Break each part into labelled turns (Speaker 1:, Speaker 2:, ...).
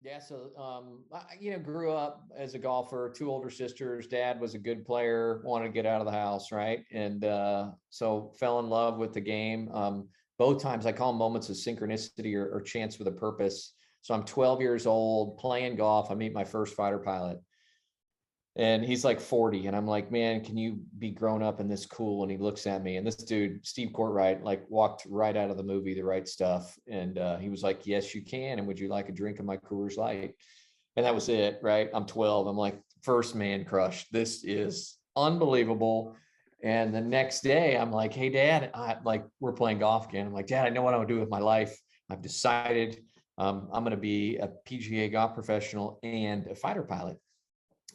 Speaker 1: Yeah, so grew up as a golfer, two older sisters. Dad was a good player, wanted to get out of the house, right? And so fell in love with the game. Both times I call them moments of synchronicity or chance with a purpose. So I'm 12 years old, playing golf. I meet my first fighter pilot, and he's like 40, and I'm like, man, can you be grown up and this cool? And he looks at me, and this dude, Steve Courtwright, like walked right out of the movie The Right Stuff, and he was like, yes you can, and would you like a drink of my Coors Light? And that was it, right? I'm 12. I'm like, first man crush, this is unbelievable. And the next day I'm like, hey dad, we're playing golf again. I'm like, dad, I know what I want to do with my life. I've decided I'm going to be a PGA golf professional and a fighter pilot.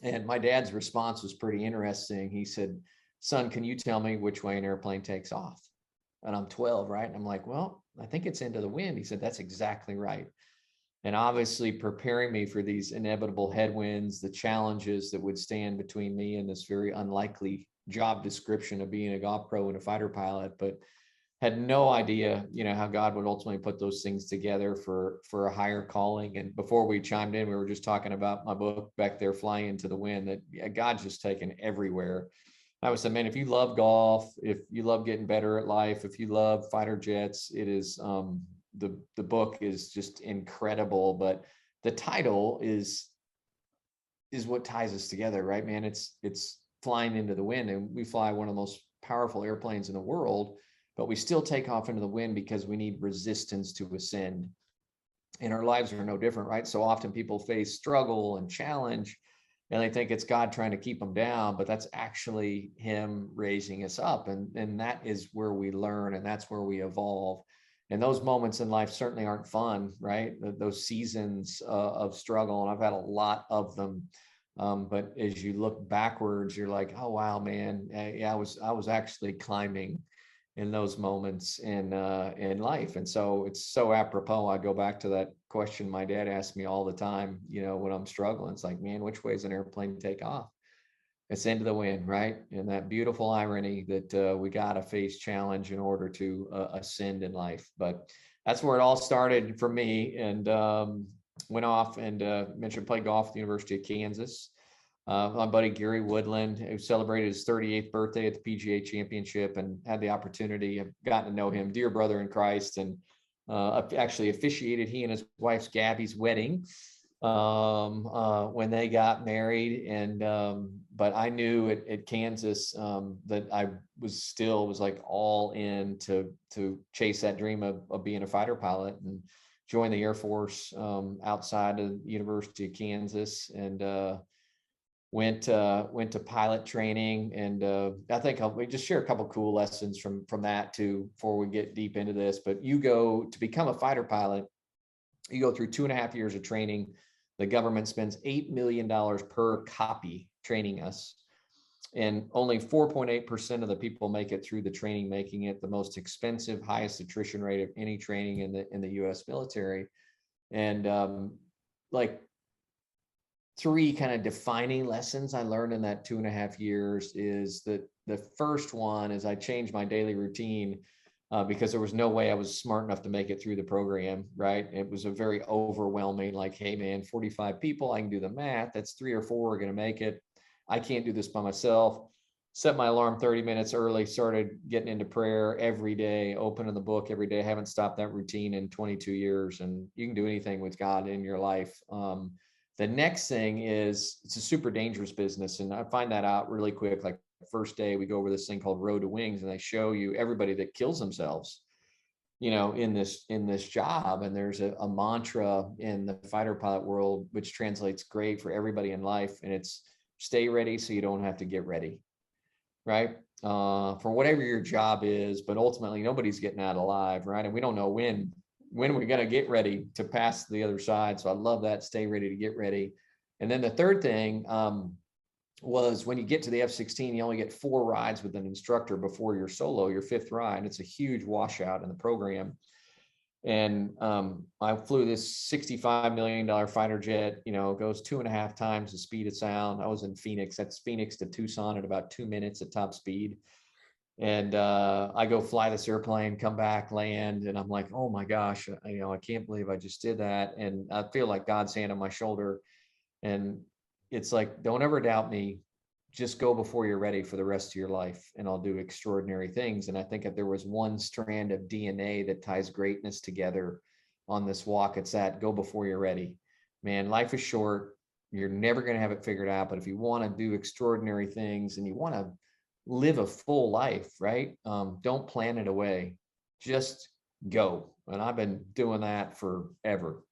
Speaker 1: And my dad's response was pretty interesting. He said, son, can you tell me which way an airplane takes off? And I'm 12, right? And I'm like, well, I think it's into the wind. He said, that's exactly right. And obviously preparing me for these inevitable headwinds, the challenges that would stand between me and this very unlikely job description of being a golf pro and a fighter pilot. But had no idea, how God would ultimately put those things together for a higher calling. And before we chimed in, we were just talking about my book back there, Flying into the Wind, that God's just taken everywhere. I was saying, man, if you love golf, if you love getting better at life, if you love fighter jets, it is the book is just incredible. But the title is what ties us together, right, man? It's Flying into the Wind, and we fly one of the most powerful airplanes in the world, but we still take off into the wind because we need resistance to ascend. And our lives are no different, right? So often people face struggle and challenge, and they think it's God trying to keep them down, but that's actually him raising us up. And that is where we learn, and that's where we evolve. And those moments in life certainly aren't fun, right? Those seasons of struggle, and I've had a lot of them. But as you look backwards, you're like, oh wow, man, yeah, I was actually climbing in those moments in life. And so it's so apropos. I go back to that question my dad asked me all the time, when I'm struggling. It's like, man, which way is an airplane take off? It's into the wind, right? And that beautiful irony that we got to face challenge in order to ascend in life. But that's where it all started for me. And went off and mentioned played golf at the University of Kansas. My buddy Gary Woodland, who celebrated his 38th birthday at the PGA Championship, and had the opportunity. I've gotten to know him, dear brother in Christ, and actually officiated he and his wife's Gabby's wedding when they got married. And but I knew at Kansas that I was like all in to chase that dream of being a fighter pilot, and joined the Air Force outside of the University of Kansas, and went to pilot training. And I think we just share a couple of cool lessons from that too before we get deep into this. But you go to become a fighter pilot, you go through 2.5 years of training. The government spends $8 million per copy training us, and only 4.8% of the people make it through the training, making it the most expensive, highest attrition rate of any training in the U.S. military. And like three kind of defining lessons I learned in that 2.5 years is that the first one is I changed my daily routine because there was no way I was smart enough to make it through the program, right? It was a very overwhelming, like, hey man, 45 people, I can do the math. That's 3 or 4 are going to make it. I can't do this by myself. Set my alarm 30 minutes early, started getting into prayer every day, opening the book every day. I haven't stopped that routine in 22 years. And you can do anything with God in your life. The next thing is it's a super dangerous business. And I find that out really quick. Like first day, we go over this thing called Road to Wings, and they show you everybody that kills themselves, in this job. And there's a mantra in the fighter pilot world, which translates great for everybody in life. And it's stay ready so you don't have to get ready, right? For whatever your job is, but ultimately nobody's getting out alive, right? And we don't know when we're going to get ready to pass the other side. So I love that. Stay ready to get ready. And then the third thing was when you get to the F-16, you only get 4 rides with an instructor before your solo, your 5th ride. It's a huge washout in the program. And I flew this $65 million fighter jet, goes 2.5 times the speed of sound. I was in Phoenix. That's Phoenix to Tucson at about 2 minutes at top speed. And I go fly this airplane, come back, land, and I'm like, oh my gosh, I can't believe I just did that. And I feel like God's hand on my shoulder. And it's like, don't ever doubt me. Just go before you're ready for the rest of your life, and I'll do extraordinary things. And I think if there was one strand of DNA that ties greatness together on this walk, it's that: go before you're ready. Man, life is short. You're never going to have it figured out. But if you want to do extraordinary things and you want to live a full life, right? Don't plan it away. Just go. And I've been doing that forever.